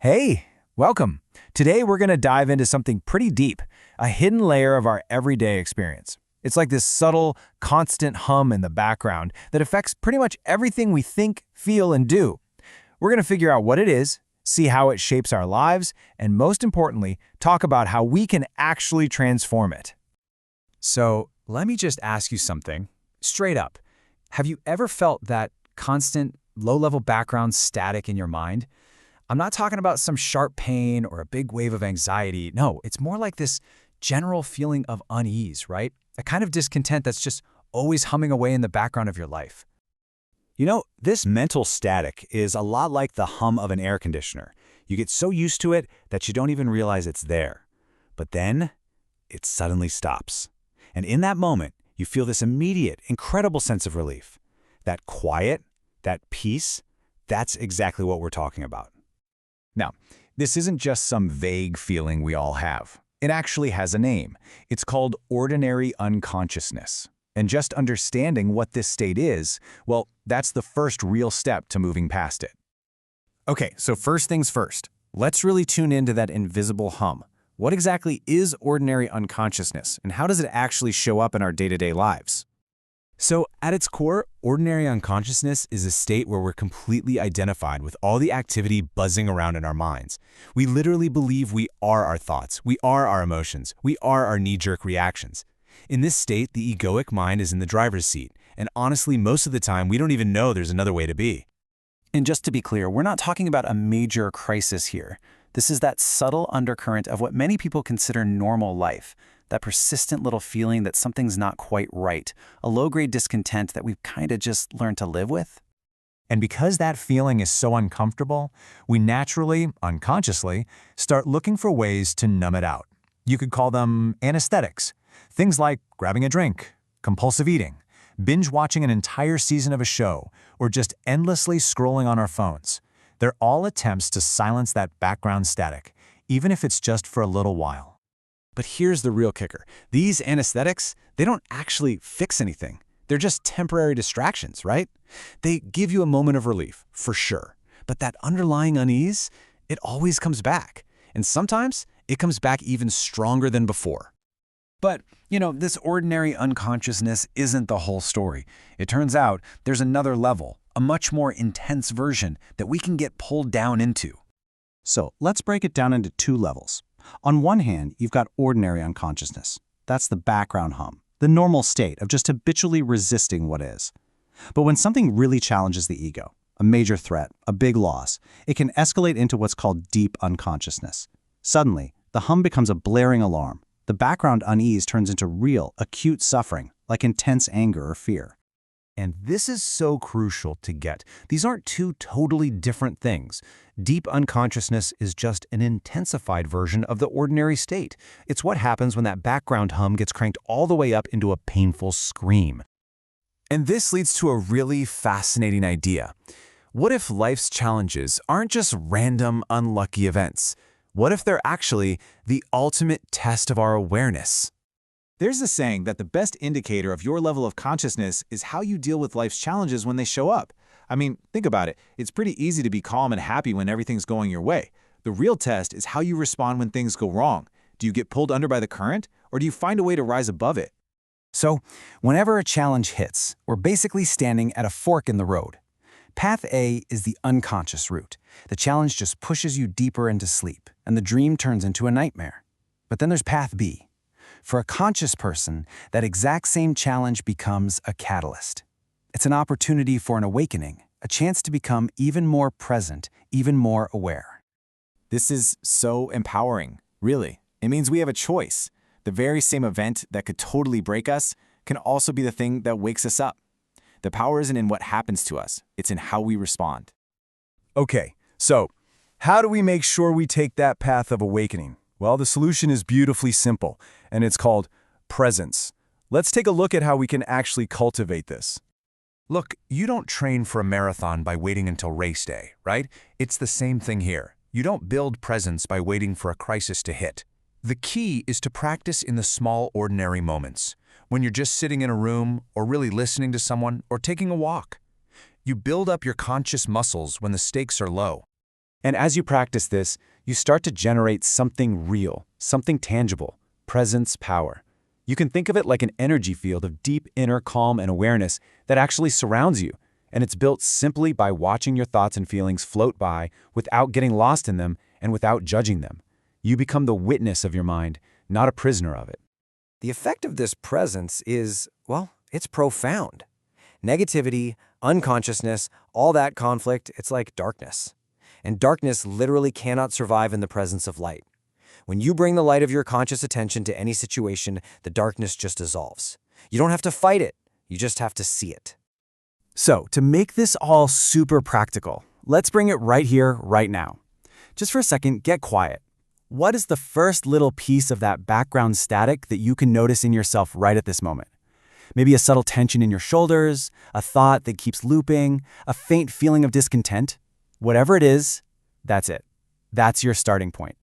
Hey, welcome. Today we're going to dive into something pretty deep, a hidden layer of our everyday experience. It's like this subtle, constant hum in the background that affects pretty much everything we think, feel, and do. We're going to figure out what it is, see how it shapes our lives, and most importantly, talk about how we can actually transform it. So let me just ask you something, straight up. Have you ever felt that constant, low-level background static in your mind? I'm not talking about some sharp pain or a big wave of anxiety. No, it's more like this general feeling of unease, right? A kind of discontent that's just always humming away in the background of your life. This mental static is a lot like the hum of an air conditioner. You get so used to it that you don't even realize it's there. But then, it suddenly stops. And in that moment, you feel this immediate, incredible sense of relief. That quiet, that peace, that's exactly what we're talking about. Now, this isn't just some vague feeling we all have. It actually has a name. It's called ordinary unconsciousness. And just understanding what this state is, well, that's the first real step to moving past it. Okay, so first things first. Let's really tune into that invisible hum. What exactly is ordinary unconsciousness, and how does it actually show up in our day-to-day lives? So, at its core, ordinary unconsciousness is a state where we're completely identified with all the activity buzzing around in our minds. We literally believe we are our thoughts, we are our emotions, we are our knee-jerk reactions. In this state, the egoic mind is in the driver's seat, and honestly, most of the time, we don't even know there's another way to be. And just to be clear, we're not talking about a major crisis here. This is that subtle undercurrent of what many people consider normal life, that persistent little feeling that something's not quite right, a low-grade discontent that we've kind of just learned to live with. And because that feeling is so uncomfortable, we naturally, unconsciously, start looking for ways to numb it out. You could call them anesthetics. Things like grabbing a drink, compulsive eating, binge watching an entire season of a show, or just endlessly scrolling on our phones. They're all attempts to silence that background static, even if it's just for a little while. But here's the real kicker. These anesthetics, they don't actually fix anything. They're just temporary distractions, right? They give you a moment of relief, for sure. But that underlying unease, it always comes back. And sometimes it comes back even stronger than before. But, this ordinary unconsciousness isn't the whole story. It turns out there's another level, a much more intense version that we can get pulled down into. So let's break it down into two levels. On one hand, you've got ordinary unconsciousness. That's the background hum, the normal state of just habitually resisting what is. But when something really challenges the ego, a major threat, a big loss, it can escalate into what's called deep unconsciousness. Suddenly, the hum becomes a blaring alarm. The background unease turns into real, acute suffering, like intense anger or fear. And this is so crucial to get. These aren't two totally different things. Deep unconsciousness is just an intensified version of the ordinary state. It's what happens when that background hum gets cranked all the way up into a painful scream. And this leads to a really fascinating idea. What if life's challenges aren't just random, unlucky events? What if they're actually the ultimate test of our awareness? There's a saying that the best indicator of your level of consciousness is how you deal with life's challenges when they show up. I mean, think about it. It's pretty easy to be calm and happy when everything's going your way. The real test is how you respond when things go wrong. Do you get pulled under by the current, or do you find a way to rise above it? So, whenever a challenge hits, we're basically standing at a fork in the road. Path A is the unconscious route. The challenge just pushes you deeper into sleep, and the dream turns into a nightmare. But then there's Path B. For a conscious person, that exact same challenge becomes a catalyst. It's an opportunity for an awakening, a chance to become even more present, even more aware. This is so empowering, really. It means we have a choice. The very same event that could totally break us can also be the thing that wakes us up. The power isn't in what happens to us, it's in how we respond. Okay, so how do we make sure we take that path of awakening? Well, the solution is beautifully simple, and it's called presence. Let's take a look at how we can actually cultivate this. Look, you don't train for a marathon by waiting until race day, right? It's the same thing here. You don't build presence by waiting for a crisis to hit. The key is to practice in the small, ordinary moments, when you're just sitting in a room, or really listening to someone, or taking a walk. You build up your conscious muscles when the stakes are low. And as you practice this, you start to generate something real, something tangible, presence, power. You can think of it like an energy field of deep inner calm and awareness that actually surrounds you, and it's built simply by watching your thoughts and feelings float by without getting lost in them and without judging them. You become the witness of your mind, not a prisoner of it. The effect of this presence is, well, it's profound. Negativity, unconsciousness, all that conflict, it's like darkness. And darkness literally cannot survive in the presence of light. When you bring the light of your conscious attention to any situation, the darkness just dissolves. You don't have to fight it, you just have to see it. So, to make this all super practical, let's bring it right here, right now. Just for a second, get quiet. What is the first little piece of that background static that you can notice in yourself right at this moment? Maybe a subtle tension in your shoulders, a thought that keeps looping, a faint feeling of discontent? Whatever it is, that's it. That's your starting point.